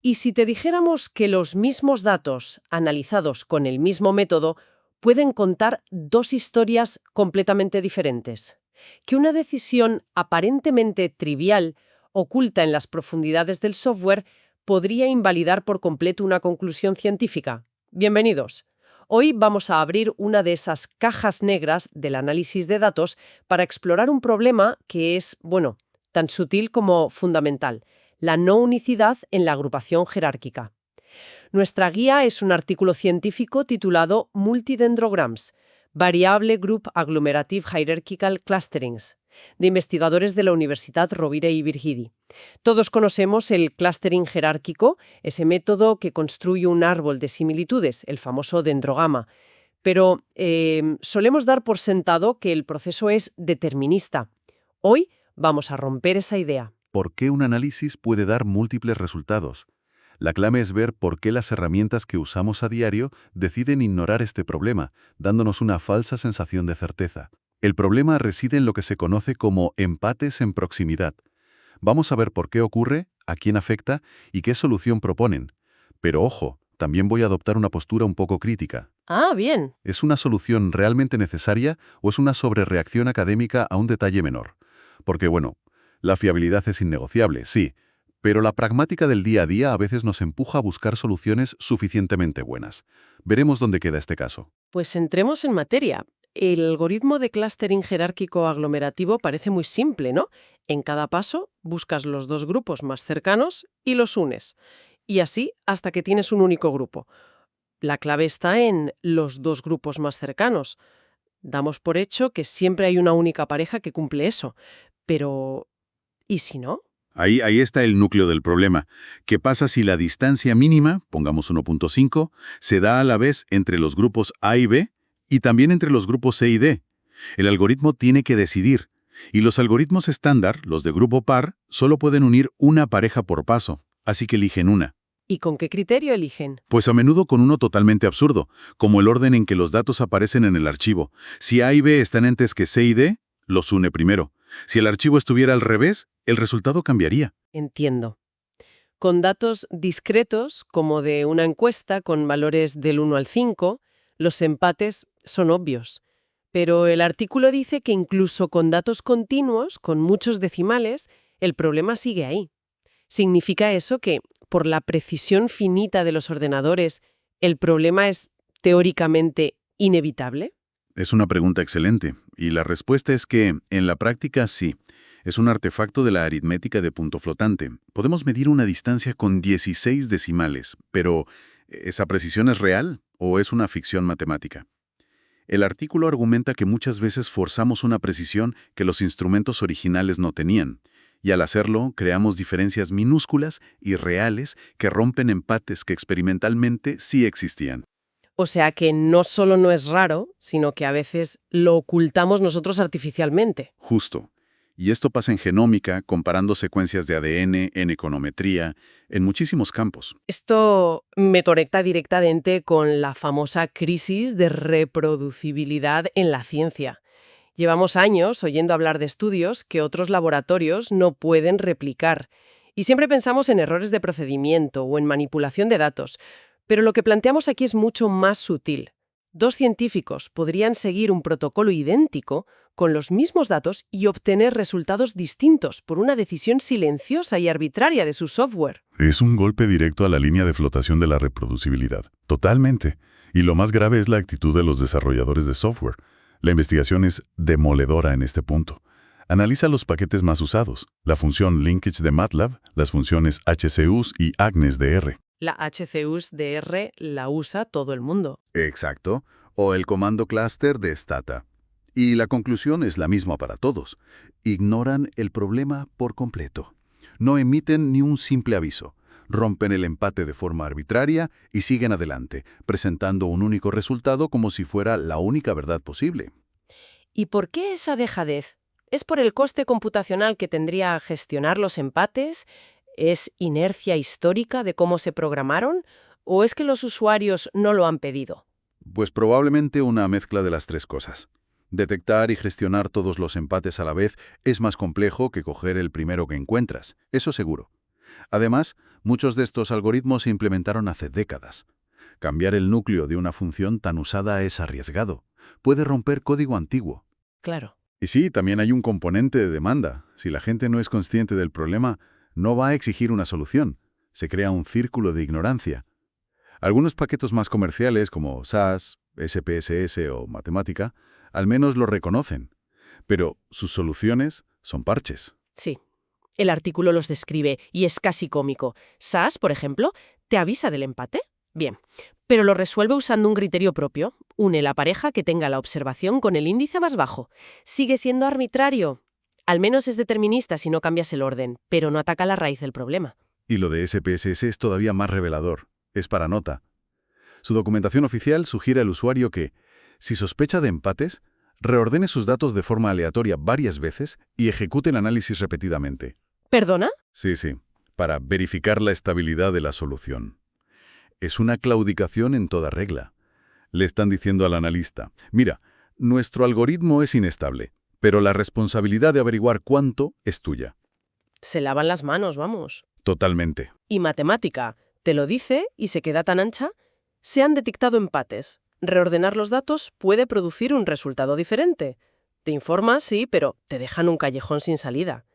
¿Y si te dijéramos que los mismos datos analizados con el mismo método pueden contar dos historias completamente diferentes? Que una decisión aparentemente trivial, oculta en las profundidades del software, podría invalidar por completo una conclusión científica. Bienvenidos. Hoy vamos a abrir una de esas cajas negras del análisis de datos para explorar un problema que es, bueno, tan sutil como fundamental: la no unicidad en la agrupación jerárquica. Nuestra guía es un artículo científico titulado Multidendrograms, Variable Group Agglomerative Hierarchical Clusterings, de investigadores de la Universidad Rovira i Virgili. Todos conocemos el clustering jerárquico, ese método que construye un árbol de similitudes, el famoso dendrograma. Pero solemos dar por sentado que el proceso es determinista. Hoy vamos a romper esa idea. ¿Por qué un análisis puede dar múltiples resultados? La clave es ver por qué las herramientas que usamos a diario deciden ignorar este problema, dándonos una falsa sensación de certeza. El problema reside en lo que se conoce como empates en proximidad. Vamos a ver por qué ocurre, a quién afecta y qué solución proponen. Pero ojo, también voy a adoptar una postura un poco crítica. Ah, bien. ¿Es una solución realmente necesaria o es una sobrereacción académica a un detalle menor? Porque, bueno, la fiabilidad es innegociable, sí, pero la pragmática del día a día a veces nos empuja a buscar soluciones suficientemente buenas. Veremos dónde queda este caso. Pues entremos en materia. El algoritmo de clustering jerárquico aglomerativo parece muy simple, ¿no? En cada paso buscas los dos grupos más cercanos y los unes. Y así hasta que tienes un único grupo. La clave está en los dos grupos más cercanos. Damos por hecho que siempre hay una única pareja que cumple eso. Pero, ¿y si no? Ahí está el núcleo del problema. ¿Qué pasa si la distancia mínima, pongamos 1.5, se da a la vez entre los grupos A y B y también entre los grupos C y D? El algoritmo tiene que decidir. Y los algoritmos estándar, los de grupo par, solo pueden unir una pareja por paso, así que eligen una. ¿Y con qué criterio eligen? Pues a menudo con uno totalmente absurdo, como el orden en que los datos aparecen en el archivo. Si A y B están antes que C y D, los une primero. Si el archivo estuviera al revés, el resultado cambiaría. Entiendo. Con datos discretos, como de una encuesta con valores del 1 al 5, los empates son obvios. Pero el artículo dice que incluso con datos continuos, con muchos decimales, el problema sigue ahí. ¿Significa eso que, por la precisión finita de los ordenadores, el problema es teóricamente inevitable? Es una pregunta excelente, y la respuesta es que, en la práctica, sí. Es un artefacto de la aritmética de punto flotante. Podemos medir una distancia con 16 decimales, pero ¿esa precisión es real o es una ficción matemática? El artículo argumenta que muchas veces forzamos una precisión que los instrumentos originales no tenían, y al hacerlo creamos diferencias minúsculas y reales que rompen empates que experimentalmente sí existían. O sea que no solo no es raro, sino que a veces lo ocultamos nosotros artificialmente. Justo. Y esto pasa en genómica, comparando secuencias de ADN, en econometría, en muchísimos campos. Esto me conecta directamente con la famosa crisis de reproducibilidad en la ciencia. Llevamos años oyendo hablar de estudios que otros laboratorios no pueden replicar. Y siempre pensamos en errores de procedimiento o en manipulación de datos. Pero lo que planteamos aquí es mucho más sutil. Dos científicos podrían seguir un protocolo idéntico con los mismos datos y obtener resultados distintos por una decisión silenciosa y arbitraria de su software. Es un golpe directo a la línea de flotación de la reproducibilidad. Totalmente. Y lo más grave es la actitud de los desarrolladores de software. La investigación es demoledora en este punto. Analiza los paquetes más usados, la función linkage de MATLAB, las funciones HCUS y AGNES-DR. La HCUS-DR la usa todo el mundo. Exacto. O el comando cluster de Stata. Y la conclusión es la misma para todos. Ignoran el problema por completo. No emiten ni un simple aviso. Rompen el empate de forma arbitraria y siguen adelante, presentando un único resultado como si fuera la única verdad posible. ¿Y por qué esa dejadez? ¿Es por el coste computacional que tendría gestionar los empates? ¿Es inercia histórica de cómo se programaron? ¿O es que los usuarios no lo han pedido? Pues probablemente una mezcla de las tres cosas. Detectar y gestionar todos los empates a la vez es más complejo que coger el primero que encuentras, eso seguro. Además, muchos de estos algoritmos se implementaron hace décadas. Cambiar el núcleo de una función tan usada es arriesgado. Puede romper código antiguo. Claro. Y sí, también hay un componente de demanda. Si la gente no es consciente del problema, no va a exigir una solución. Se crea un círculo de ignorancia. Algunos paquetes más comerciales como SAS, SPSS o Matemática, al menos lo reconocen. Pero sus soluciones son parches. Sí. El artículo los describe y es casi cómico. SAS, por ejemplo, ¿te avisa del empate? Bien. Pero lo resuelve usando un criterio propio. Une la pareja que tenga la observación con el índice más bajo. Sigue siendo arbitrario. Al menos es determinista si no cambias el orden, pero no ataca la raíz del problema. Y lo de SPSS es todavía más revelador. Es para nota. Su documentación oficial sugiere al usuario que, si sospecha de empates, reordene sus datos de forma aleatoria varias veces y ejecute el análisis repetidamente. ¿Perdona? Sí, para verificar la estabilidad de la solución. Es una claudicación en toda regla. Le están diciendo al analista, mira, nuestro algoritmo es inestable, pero la responsabilidad de averiguar cuánto es tuya. Se lavan las manos, vamos. Totalmente. Y Matemática te lo dice y se queda tan ancha. Se han detectado empates. Reordenar los datos puede producir un resultado diferente. Te informa, sí, pero te dejan un callejón sin salida.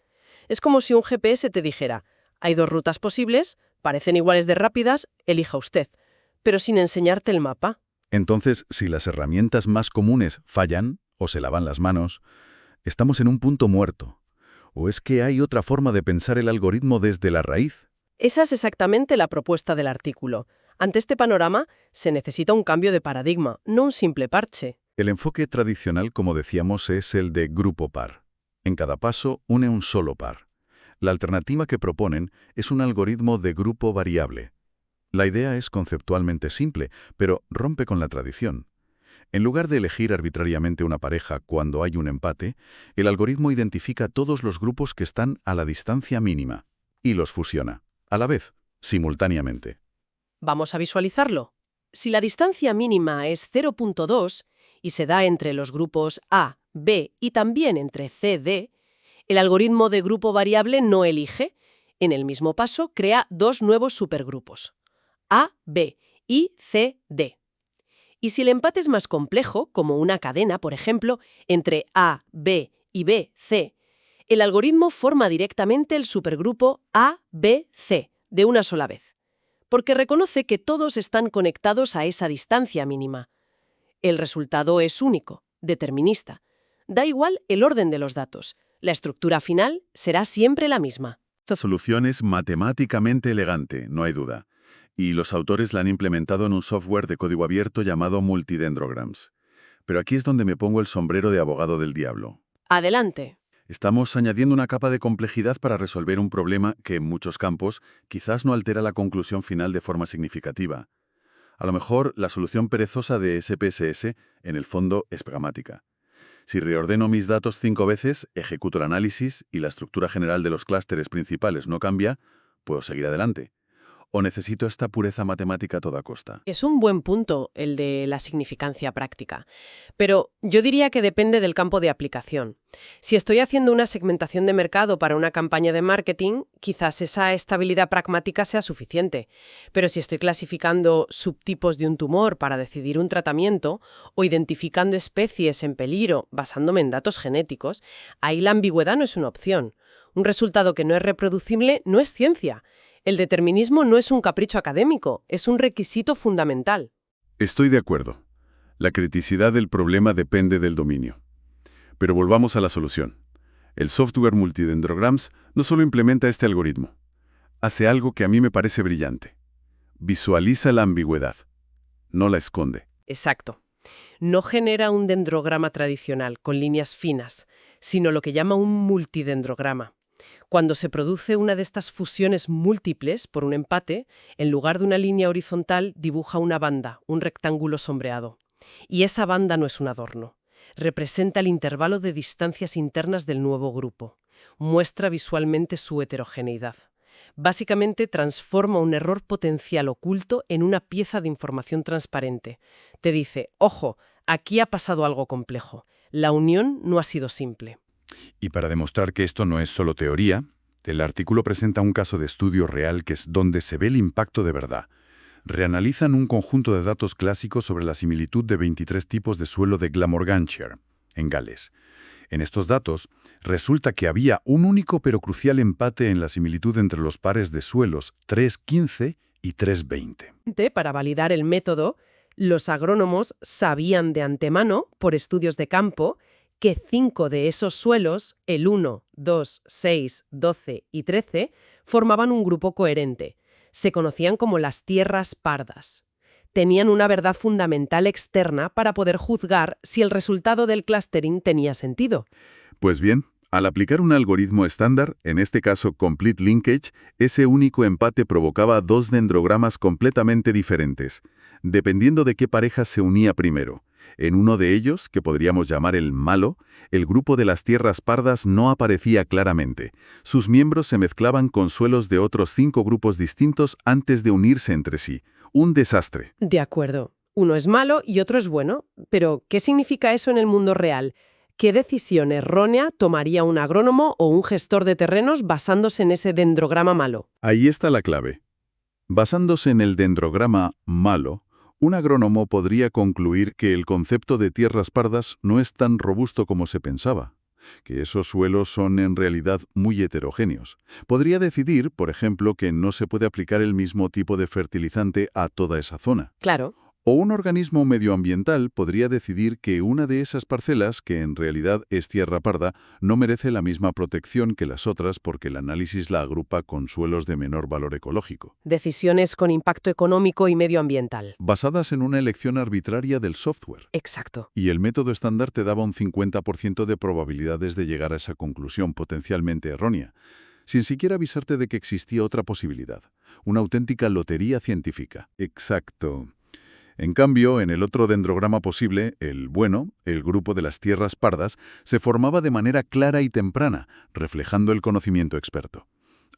Es como si un GPS te dijera, hay dos rutas posibles, parecen iguales de rápidas, elija usted, pero sin enseñarte el mapa. Entonces, si las herramientas más comunes fallan o se lavan las manos, estamos en un punto muerto. ¿O es que hay otra forma de pensar el algoritmo desde la raíz? Esa es exactamente la propuesta del artículo. Ante este panorama, se necesita un cambio de paradigma, no un simple parche. El enfoque tradicional, como decíamos, es el de grupo par. En cada paso une un solo par. La alternativa que proponen es un algoritmo de grupo variable. La idea es conceptualmente simple, pero rompe con la tradición. En lugar de elegir arbitrariamente una pareja cuando hay un empate, el algoritmo identifica todos los grupos que están a la distancia mínima y los fusiona, a la vez, simultáneamente. Vamos a visualizarlo. Si la distancia mínima es 0.2 y se da entre los grupos A, B y también entre C, D, el algoritmo de grupo variable no elige. En el mismo paso crea dos nuevos supergrupos, A, B y C, D. Y si el empate es más complejo, como una cadena, por ejemplo, entre A, B y B, C, el algoritmo forma directamente el supergrupo A, B, C de una sola vez, porque reconoce que todos están conectados a esa distancia mínima. El resultado es único, determinista. Da igual el orden de los datos. La estructura final será siempre la misma. Esta solución es matemáticamente elegante, no hay duda. Y los autores la han implementado en un software de código abierto llamado Multidendrograms. Pero aquí es donde me pongo el sombrero de abogado del diablo. Adelante. Estamos añadiendo una capa de complejidad para resolver un problema que, en muchos campos, quizás no altera la conclusión final de forma significativa. A lo mejor, la solución perezosa de SPSS, en el fondo, es pragmática. Si reordeno mis datos 5 veces, ejecuto el análisis y la estructura general de los clústeres principales no cambia, puedo seguir adelante. ¿O necesito esta pureza matemática a toda costa? Es un buen punto el de la significancia práctica, pero yo diría que depende del campo de aplicación. Si estoy haciendo una segmentación de mercado para una campaña de marketing, quizás esa estabilidad pragmática sea suficiente, pero si estoy clasificando subtipos de un tumor para decidir un tratamiento o identificando especies en peligro basándome en datos genéticos, ahí la ambigüedad no es una opción. Un resultado que no es reproducible no es ciencia. El determinismo no es un capricho académico, es un requisito fundamental. Estoy de acuerdo. La criticidad del problema depende del dominio. Pero volvamos a la solución. El software Multidendrograms no solo implementa este algoritmo. Hace algo que a mí me parece brillante. Visualiza la ambigüedad. No la esconde. Exacto. No genera un dendrograma tradicional con líneas finas, sino lo que llama un multidendrograma. Cuando se produce una de estas fusiones múltiples por un empate, en lugar de una línea horizontal dibuja una banda, un rectángulo sombreado. Y esa banda no es un adorno. Representa el intervalo de distancias internas del nuevo grupo. Muestra visualmente su heterogeneidad. Básicamente transforma un error potencial oculto en una pieza de información transparente. Te dice, ojo, aquí ha pasado algo complejo. La unión no ha sido simple. Y para demostrar que esto no es solo teoría, El artículo presenta un caso de estudio real que es donde se ve el impacto de verdad. Reanalizan un conjunto de datos clásicos sobre la similitud de 23 tipos de suelo de Glamorganshire, en Gales. En estos datos, resulta que había un único pero crucial empate en la similitud entre los pares de suelos 3.15 y 3.20. Para validar el método, los agrónomos sabían de antemano, por estudios de campo, que 5 de esos suelos, el 1, 2, 6, 12 y 13, formaban un grupo coherente. Se conocían como las tierras pardas. Tenían una verdad fundamental externa para poder juzgar si el resultado del clustering tenía sentido. Pues bien, al aplicar un algoritmo estándar, en este caso Complete Linkage, ese único empate provocaba 2 dendrogramas completamente diferentes, dependiendo de qué pareja se unía primero. En uno de ellos, que podríamos llamar el malo, el grupo de las tierras pardas no aparecía claramente. Sus miembros se mezclaban con suelos de otros 5 grupos distintos antes de unirse entre sí. Un desastre. De acuerdo. Uno es malo y otro es bueno. Pero, ¿qué significa eso en el mundo real? ¿Qué decisión errónea tomaría un agrónomo o un gestor de terrenos basándose en ese dendrograma malo? Ahí está la clave. Basándose en el dendrograma malo, un agrónomo podría concluir que el concepto de tierras pardas no es tan robusto como se pensaba, que esos suelos son en realidad muy heterogéneos. Podría decidir, por ejemplo, que no se puede aplicar el mismo tipo de fertilizante a toda esa zona. Claro. O un organismo medioambiental podría decidir que una de esas parcelas, que en realidad es tierra parda, no merece la misma protección que las otras porque el análisis la agrupa con suelos de menor valor ecológico. Decisiones con impacto económico y medioambiental. Basadas en una elección arbitraria del software. Exacto. Y el método estándar te daba un 50% de probabilidades de llegar a esa conclusión potencialmente errónea, sin siquiera avisarte de que existía otra posibilidad. Una auténtica lotería científica. Exacto. En cambio, en el otro dendrograma posible, el bueno, el grupo de las tierras pardas, se formaba de manera clara y temprana, reflejando el conocimiento experto.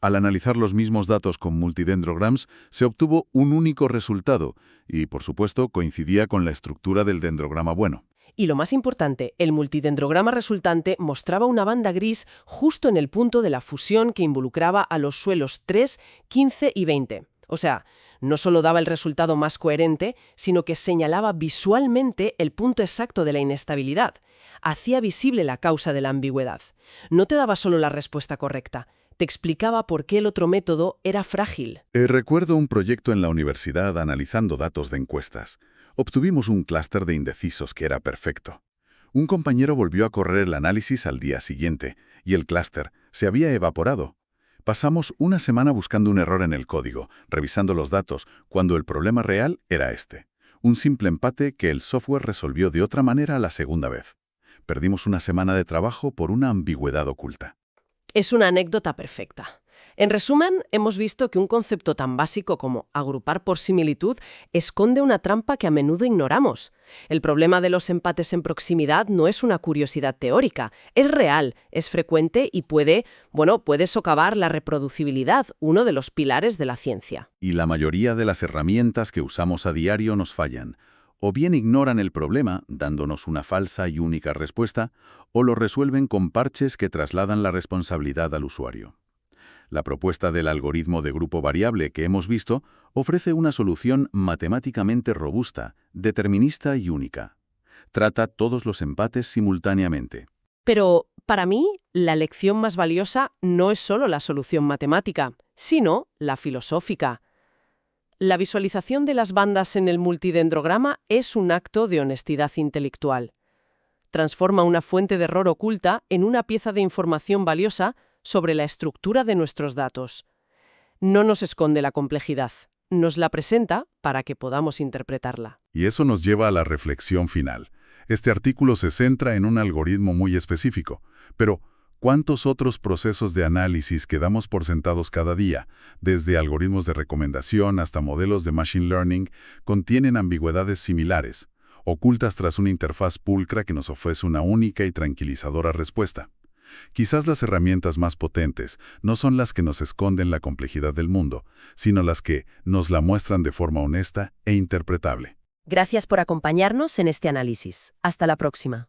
Al analizar los mismos datos con multidendrograms, se obtuvo un único resultado y, por supuesto, coincidía con la estructura del dendrograma bueno. Y lo más importante, el multidendrograma resultante mostraba una banda gris justo en el punto de la fusión que involucraba a los suelos 3, 15 y 20. O sea, no solo daba el resultado más coherente, sino que señalaba visualmente el punto exacto de la inestabilidad. Hacía visible la causa de la ambigüedad. No te daba solo la respuesta correcta, te explicaba por qué el otro método era frágil. Recuerdo un proyecto en la universidad analizando datos de encuestas. Obtuvimos un clúster de indecisos que era perfecto. Un compañero volvió a correr el análisis al día siguiente, y el clúster se había evaporado. Pasamos una semana buscando un error en el código, revisando los datos, cuando el problema real era este. Un simple empate que el software resolvió de otra manera la segunda vez. Perdimos una semana de trabajo por una ambigüedad oculta. Es una anécdota perfecta. En resumen, hemos visto que un concepto tan básico como agrupar por similitud esconde una trampa que a menudo ignoramos. El problema de los empates en proximidad no es una curiosidad teórica, es real, es frecuente y puede socavar la reproducibilidad, uno de los pilares de la ciencia. Y la mayoría de las herramientas que usamos a diario nos fallan. O bien ignoran el problema, dándonos una falsa y única respuesta, o lo resuelven con parches que trasladan la responsabilidad al usuario. La propuesta del algoritmo de grupo variable que hemos visto ofrece una solución matemáticamente robusta, determinista y única. Trata todos los empates simultáneamente. Pero, para mí, la lección más valiosa no es solo la solución matemática, sino la filosófica. La visualización de las bandas en el multidendrograma es un acto de honestidad intelectual. Transforma una fuente de error oculta en una pieza de información valiosa sobre la estructura de nuestros datos. No nos esconde la complejidad, nos la presenta para que podamos interpretarla. Y eso nos lleva a la reflexión final. Este artículo se centra en un algoritmo muy específico, pero ¿cuántos otros procesos de análisis que damos por sentados cada día, desde algoritmos de recomendación hasta modelos de machine learning, contienen ambigüedades similares, ocultas tras una interfaz pulcra que nos ofrece una única y tranquilizadora respuesta? Quizás las herramientas más potentes no son las que nos esconden la complejidad del mundo, sino las que nos la muestran de forma honesta e interpretable. Gracias por acompañarnos en este análisis. Hasta la próxima.